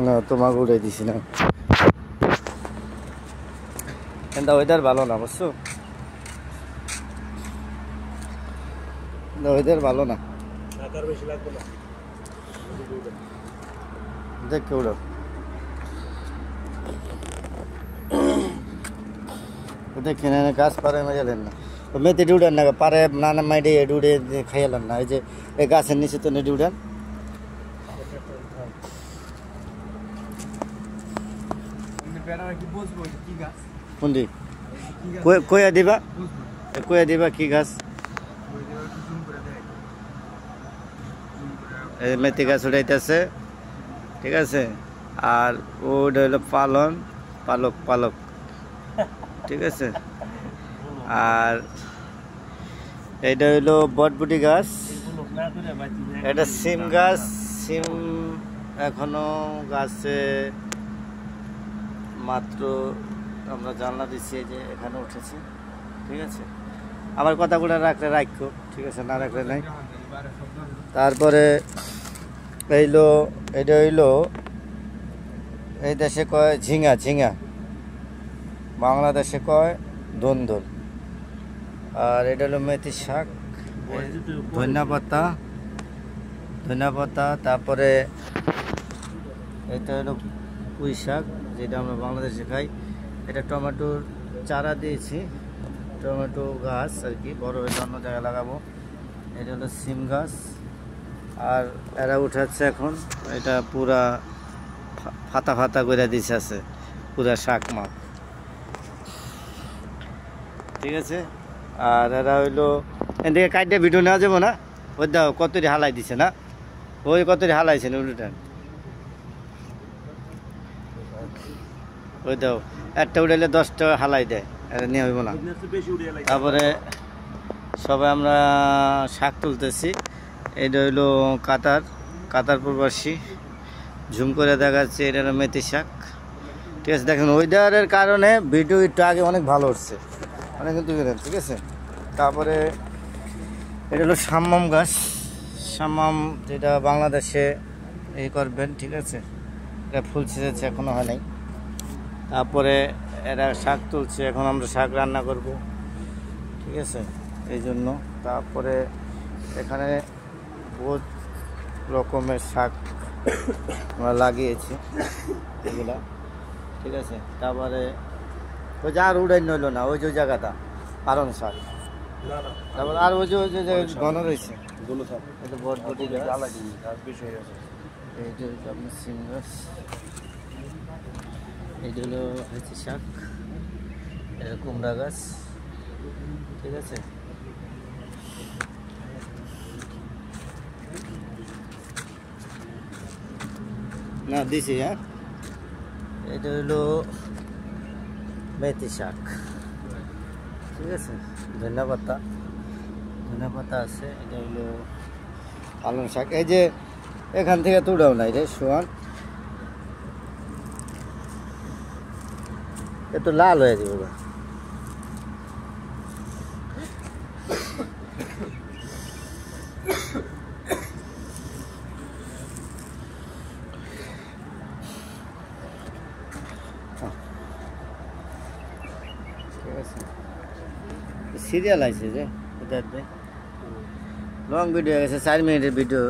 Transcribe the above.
না তোমাকে উড়াই দিছি না, কিন্তু ওয়েদার ভালো না বুঝছো, ওয়েদার ভালো না, দেখে উড়ো দেখে না গাছ পারে মজালেন না মেতে উড়ান না পারে নানা মাইডে উড়ে খাইলেন না, এই যে এই গাছের নিচে তো নেটে উড়ান কোনটি কইয়া দিবা কি গাছ, মেথি গাছ উঠাইতেছে ঠিক আছে, আর ওটা হইলো পালক ঠিক আছে, আর এইটা হইলো বটবুটি গাছ, এটা সিম গাছ, সিম এখনো গাছে মাত্র আমরা জানলা দিচ্ছি যে এখানে উঠেছে ঠিক আছে, আমার কথাগুলো রাখলে রাখো ঠিক আছে, না রাখলে নাই। তারপরে এটা হইলো এই দেশে কয় ঝিঙা, বাংলাদেশে কয় ধন্দল, আর এটা হলো মেথি শাক, ধনিয়া পাতা, তারপরে এটা হলো পুঁই শাক যেটা আমরা বাংলাদেশে খাই, এটা টমেটোর চারা দিয়েছি, টমেটো গাছ আর কি, বড় হয়ে অন্য জায়গায় লাগাবো। এটা হলো সিম গাছ, আর এরা উঠাচ্ছে এখন, এটা পুরা ফাতা করে দিছে আছে পুরা শাক মাপ ঠিক আছে। আর এরা হইলো এদিকে কাইটে ভিডিও নেওয়া যাবো না, ওই দাও কতটি হালাই দিছে না, ওই কতটি হালাইছে না উল্টান, ওই দাও একটা উড়াইলে 10টা হালাই দেয়, এটা নিয়ে হইব না। তারপরে সবাই আমরা শাক তুলতেছি, এটা হইলো কাতার প্রবাসী, ঝুম করে দেখাচ্ছে এটা হলো মেথি শাক ঠিক আছে। দেখেন ওয়েদারের কারণে ভিডিও একটু আগে অনেক ভালো হচ্ছে, অনেক কিন্তু ঠিক আছে। তারপরে এটা হলো সাম্মাম গাছ, যেটা বাংলাদেশে এই করবেন ঠিক আছে, এটা ফুল ছেড়েছে এখনো হয় নাই। তারপরে এরা শাক তুলছে, এখন আমরা শাক রান্না করব ঠিক আছে এই জন্য। তারপরে এখানে বহুত রকমের শাক আমরা লাগিয়েছি এগুলা ঠিক আছে। তারপরে ওই যে আর উড়াই নইল না, ওই যে জায়গাটা পালং শাক, তারপর আর ওই যে ঘন রয়েছে বটবটি গাছ, এই যে আপনার সিম গাছ, এই হলো হচ্ছে শাক, এটা কুমড়া গাছ ঠিক আছে। না দিছি হ্যাঁ, এটা হলো মেথি শাক ঠিক আছে, ধনিয়া পাতা আছে, এটা হলো পালং শাক, এই যে এখান থেকে তুড়াও নাই রে সোয়ান, এত লাল হয়ে যাবে ঠিক আছে। সিরিয়াল আছে যে এটা লং ভিডিও গেছে 4 মিনিটের ভিডিও।